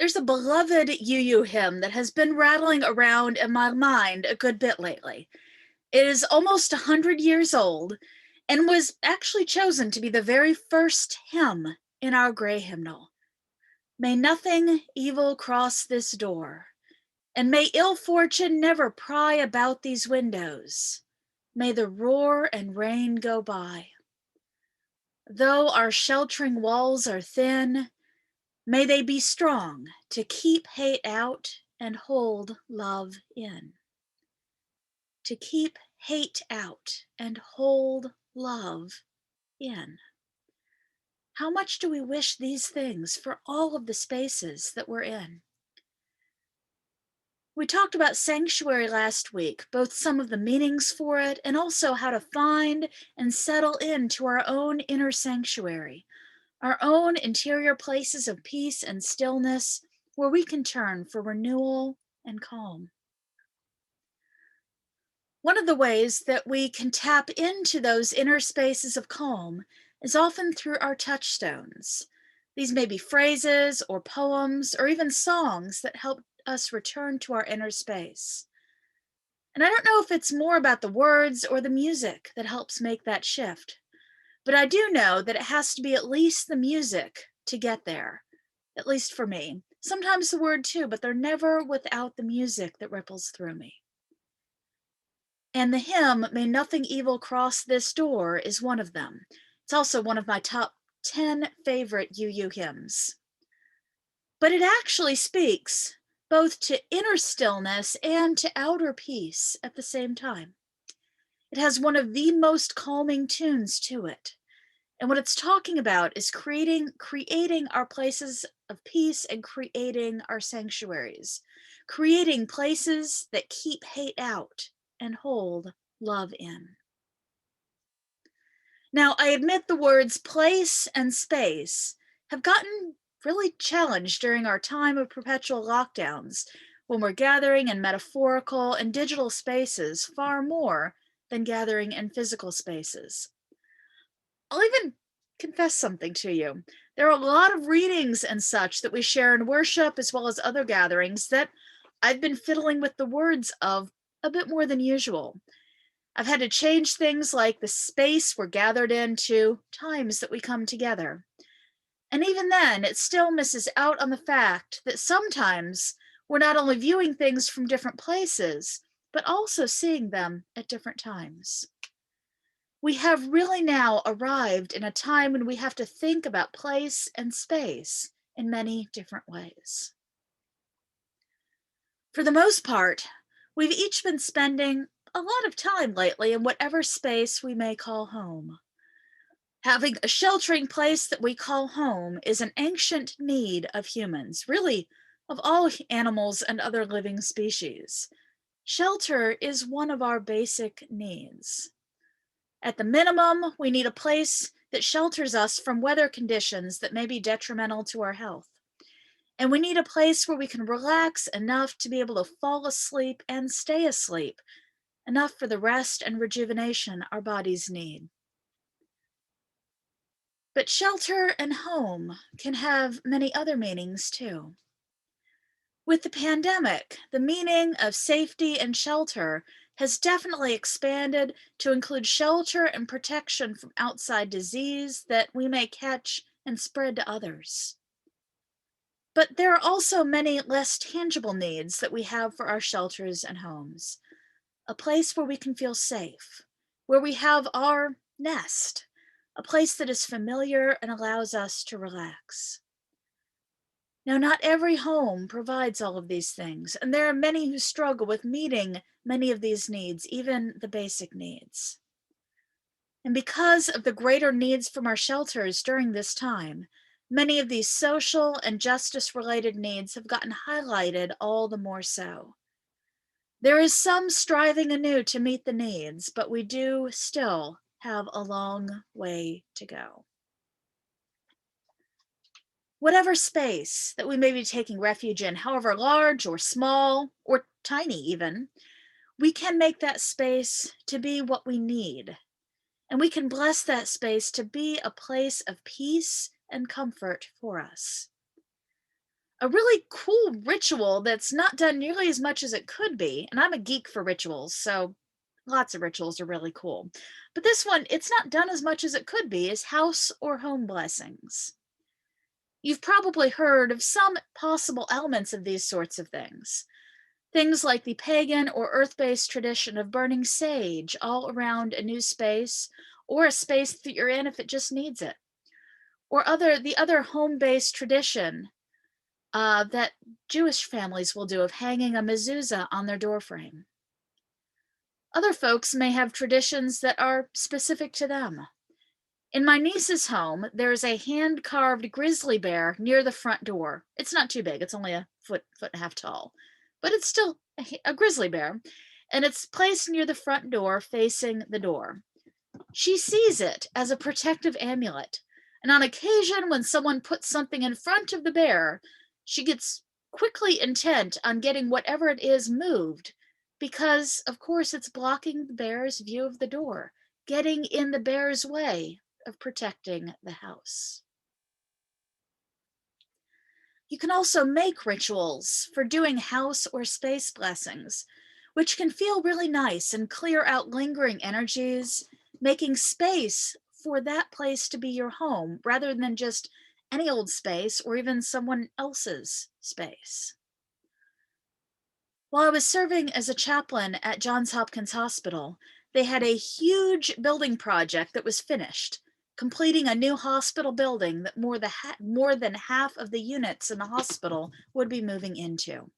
There's a beloved UU hymn that has been rattling around in my mind a good bit lately. It is almost 100 years old and was actually chosen to be the very first hymn in our gray hymnal. May nothing evil cross this door, and may ill fortune never pry about these windows. May the roar and rain go by. Though our sheltering walls are thin, may they be strong to keep hate out and hold love in. To keep hate out and hold love in. How much do we wish these things for all of the spaces that we're in? We talked about sanctuary last week, both some of the meanings for it and also how to find and settle into our own inner sanctuary, our own interior places of peace and stillness where we can turn for renewal and calm. One of the ways that we can tap into those inner spaces of calm is often through our touchstones. These may be phrases or poems or even songs that help us return to our inner space. And I don't know if it's more about the words or the music that helps make that shift, but I do know that it has to be at least the music to get there, at least for me. Sometimes the word too, but they're never without the music that ripples through me. And the hymn, May Nothing Evil Cross This Door, is one of them. It's also one of my top 10 favorite UU hymns. But it actually speaks both to inner stillness and to outer peace at the same time. It has one of the most calming tunes to it. And what it's talking about is creating our places of peace and creating our sanctuaries, creating places that keep hate out and hold love in. Now, I admit the words place and space have gotten really challenged during our time of perpetual lockdowns when we're gathering in metaphorical and digital spaces far more than gathering in physical spaces. I'll even confess something to you. There are a lot of readings and such that we share in worship as well as other gatherings that I've been fiddling with the words of a bit more than usual. I've had to change things like the space we're gathered in to times that we come together. And even then, it still misses out on the fact that sometimes we're not only viewing things from different places, but also seeing them at different times. We have really now arrived in a time when we have to think about place and space in many different ways. For the most part, we've each been spending a lot of time lately in whatever space we may call home. Having a sheltering place that we call home is an ancient need of humans, really of all animals and other living species. Shelter is one of our basic needs. At the minimum, we need a place that shelters us from weather conditions that may be detrimental to our health. And we need a place where we can relax enough to be able to fall asleep and stay asleep, enough for the rest and rejuvenation our bodies need. But shelter and home can have many other meanings too. With the pandemic, the meaning of safety and shelter has definitely expanded to include shelter and protection from outside disease that we may catch and spread to others. But there are also many less tangible needs that we have for our shelters and homes. A place where we can feel safe, where we have our nest, a place that is familiar and allows us to relax. Now, not every home provides all of these things, and there are many who struggle with meeting many of these needs, even the basic needs. And because of the greater needs from our shelters during this time, many of these social and justice-related needs have gotten highlighted all the more so. There is some striving anew to meet the needs, but we do still have a long way to go. Whatever space that we may be taking refuge in, however large or small or tiny even, we can make that space to be what we need. And we can bless that space to be a place of peace and comfort for us. A really cool ritual that's not done nearly as much as it could be, and I'm a geek for rituals, so lots of rituals are really cool. But this one, it's not done as much as it could be, is house or home blessings. You've probably heard of some possible elements of these sorts of things. Things like the pagan or earth based tradition of burning sage all around a new space or a space that you're in if it just needs it. Or the other home based tradition that Jewish families will do of hanging a mezuzah on their doorframe. Other folks may have traditions that are specific to them. In my niece's home, there is a hand carved grizzly bear near the front door. It's not too big, it's only a foot and a half tall, but it's still a grizzly bear, and it's placed near the front door facing the door. She sees it as a protective amulet, and on occasion, when someone puts something in front of the bear, she gets quickly intent on getting whatever it is moved because, of course, it's blocking the bear's view of the door, getting in the bear's way of protecting the house. You can also make rituals for doing house or space blessings, which can feel really nice and clear out lingering energies, making space for that place to be your home rather than just any old space or even someone else's space. While I was serving as a chaplain at Johns Hopkins Hospital, they had a huge building project that was finished, completing a new hospital building that more than half of the units in the hospital would be moving into.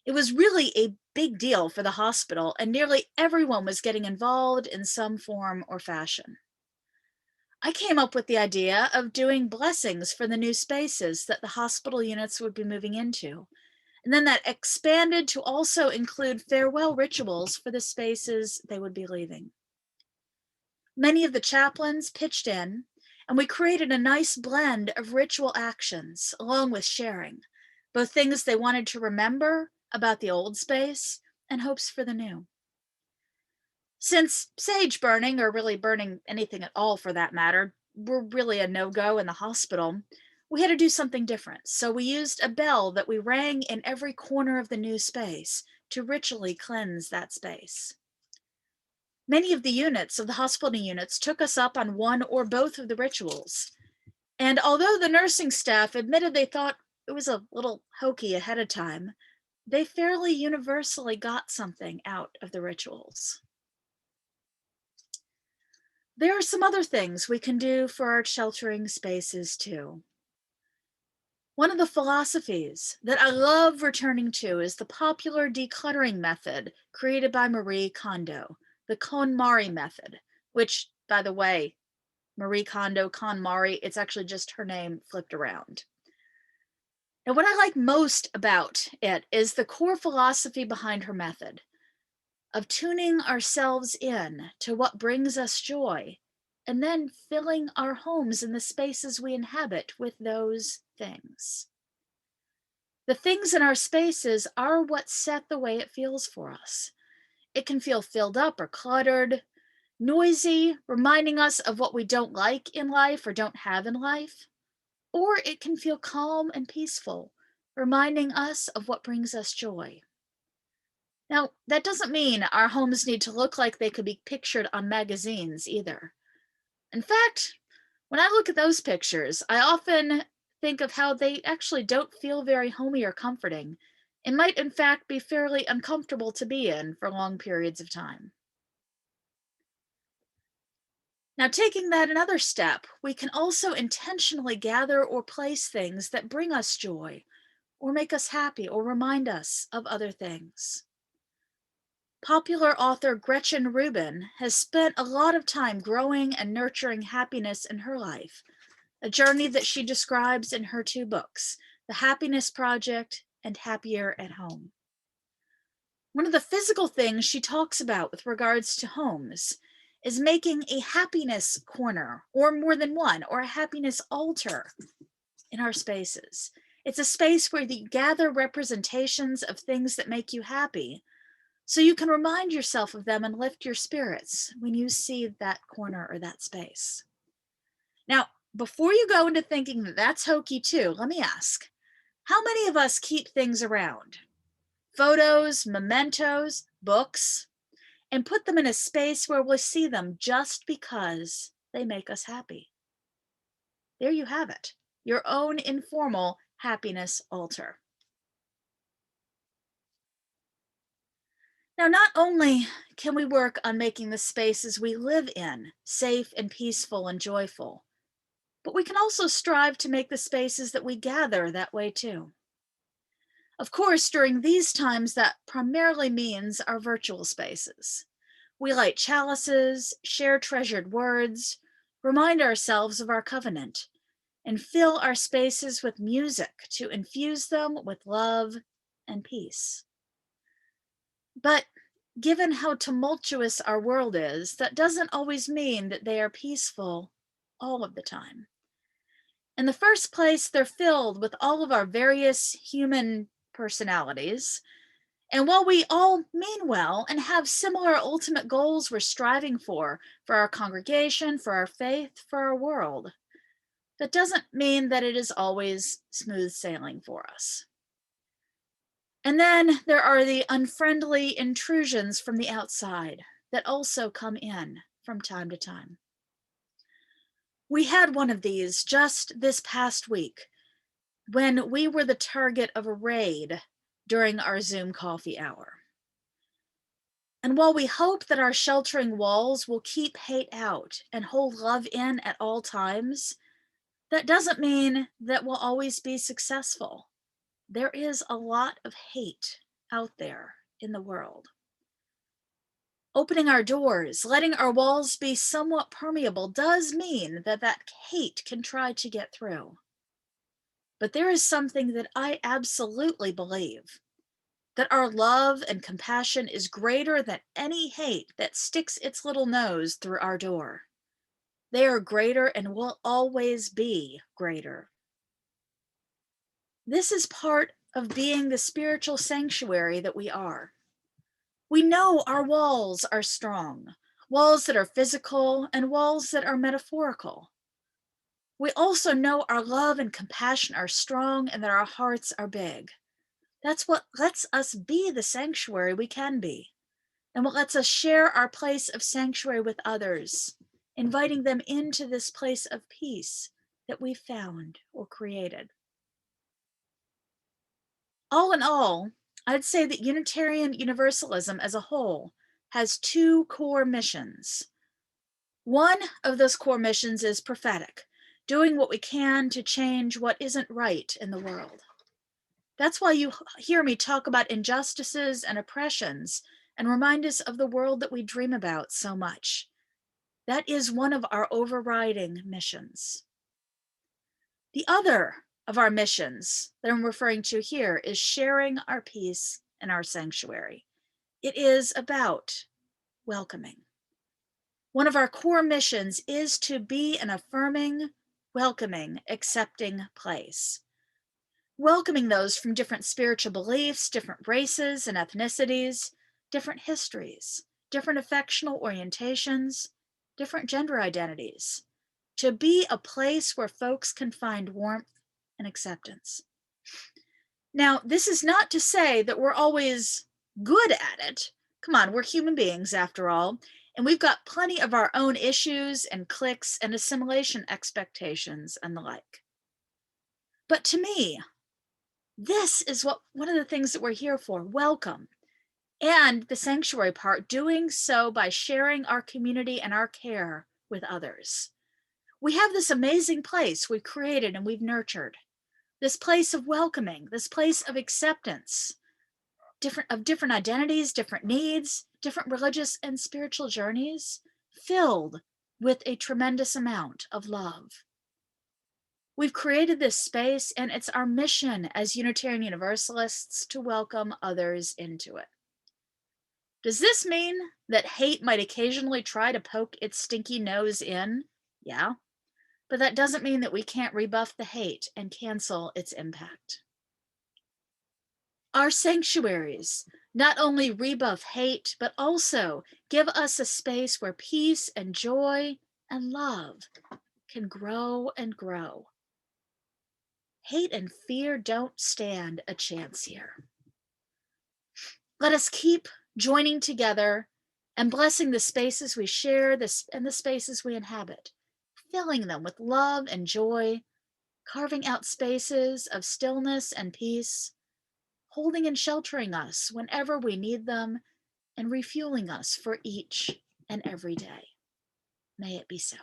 It was really a big deal for the hospital, and nearly everyone was getting involved in some form or fashion. I came up with the idea of doing blessings for the new spaces that the hospital units would be moving into. And then that expanded to also include farewell rituals for the spaces they would be leaving. Many of the chaplains pitched in, and we created a nice blend of ritual actions along with sharing, both things they wanted to remember about the old space and hopes for the new. Since sage burning, or really burning anything at all for that matter, were really a no go in the hospital, we had to do something different. So we used a bell that we rang in every corner of the new space to ritually cleanse that space. Many of the units of the hospital units took us up on one or both of the rituals. And although the nursing staff admitted they thought it was a little hokey ahead of time, they fairly universally got something out of the rituals. There are some other things we can do for our sheltering spaces too. One of the philosophies that I love returning to is the popular decluttering method created by Marie Kondo, the KonMari method, which, by the way, Marie Kondo, KonMari, it's actually just her name flipped around. Now, what I like most about it is the core philosophy behind her method of tuning ourselves in to what brings us joy and then filling our homes and the spaces we inhabit with those things. The things in our spaces are what set the way it feels for us. It can feel filled up or cluttered, noisy, reminding us of what we don't like in life or don't have in life, or it can feel calm and peaceful, reminding us of what brings us joy. Now, that doesn't mean our homes need to look like they could be pictured on magazines either. In fact, when I look at those pictures, I often think of how they actually don't feel very homey or comforting and might, in fact, be fairly uncomfortable to be in for long periods of time. Now, taking that another step, we can also intentionally gather or place things that bring us joy or make us happy or remind us of other things. Popular author Gretchen Rubin has spent a lot of time growing and nurturing happiness in her life, a journey that she describes in her two books, The Happiness Project and Happier at Home. One of the physical things she talks about with regards to homes is making a happiness corner, or more than one, or a happiness altar in our spaces. It's a space where you gather representations of things that make you happy, so you can remind yourself of them and lift your spirits when you see that corner or that space. Now, before you go into thinking that that's hokey too, let me ask, How many of us keep things around? Photos, mementos, books, and put them in a space where we'll see them just because they make us happy. There you have it, your own informal happiness altar. Now, not only can we work on making the spaces we live in safe and peaceful and joyful, but we can also strive to make the spaces that we gather that way too. Of course, during these times, that primarily means our virtual spaces. We light chalices, share treasured words, remind ourselves of our covenant, and fill our spaces with music to infuse them with love and peace. But given how tumultuous our world is, that doesn't always mean that they are peaceful all of the time. In the first place, they're filled with all of our various human personalities. And while we all mean well and have similar ultimate goals we're striving for our congregation, for our faith, for our world, that doesn't mean that it is always smooth sailing for us. And then there are the unfriendly intrusions from the outside that also come in from time to time. We had one of these just this past week when we were the target of a raid during our Zoom coffee hour. And while we hope that our sheltering walls will keep hate out and hold love in at all times, that doesn't mean that we'll always be successful. There is a lot of hate out there in the world. Opening our doors, letting our walls be somewhat permeable does mean that hate can try to get through. But there is something that I absolutely believe, that our love and compassion is greater than any hate that sticks its little nose through our door. They are greater and will always be greater. This is part of being the spiritual sanctuary that we are. We know our walls are strong, walls that are physical and walls that are metaphorical. We also know our love and compassion are strong and that our hearts are big. That's what lets us be the sanctuary we can be, and what lets us share our place of sanctuary with others, inviting them into this place of peace that we've found or created. All in all, I'd say that Unitarian Universalism as a whole has two core missions. One of those core missions is prophetic, doing what we can to change what isn't right in the world. That's why you hear me talk about injustices and oppressions and remind us of the world that we dream about so much. That is one of our overriding missions. The other of our missions that I'm referring to here is sharing our peace and our sanctuary. It is about welcoming. One of our core missions is to be an affirming, welcoming, accepting place. Welcoming those from different spiritual beliefs, different races and ethnicities, different histories, different affectional orientations, different gender identities, to be a place where folks can find warmth and acceptance. Now, this is not to say that we're always good at it. Come on, we're human beings after all, and we've got plenty of our own issues and cliques and assimilation expectations and the like. But to me, this is one of the things that we're here for, welcome. And the sanctuary part, doing so by sharing our community and our care with others. We have this amazing place we've created and we've nurtured. This place of welcoming, this place of acceptance, different identities, different needs, different religious and spiritual journeys, filled with a tremendous amount of love. We've created this space, and it's our mission as Unitarian Universalists to welcome others into it. Does this mean that hate might occasionally try to poke its stinky nose in? Yeah, but that doesn't mean that we can't rebuff the hate and cancel its impact. Our sanctuaries not only rebuff hate, but also give us a space where peace and joy and love can grow and grow. Hate and fear don't stand a chance here. Let us keep joining together and blessing the spaces we share and the spaces we inhabit, filling them with love and joy, carving out spaces of stillness and peace, holding and sheltering us whenever we need them, and refueling us for each and every day. May it be so.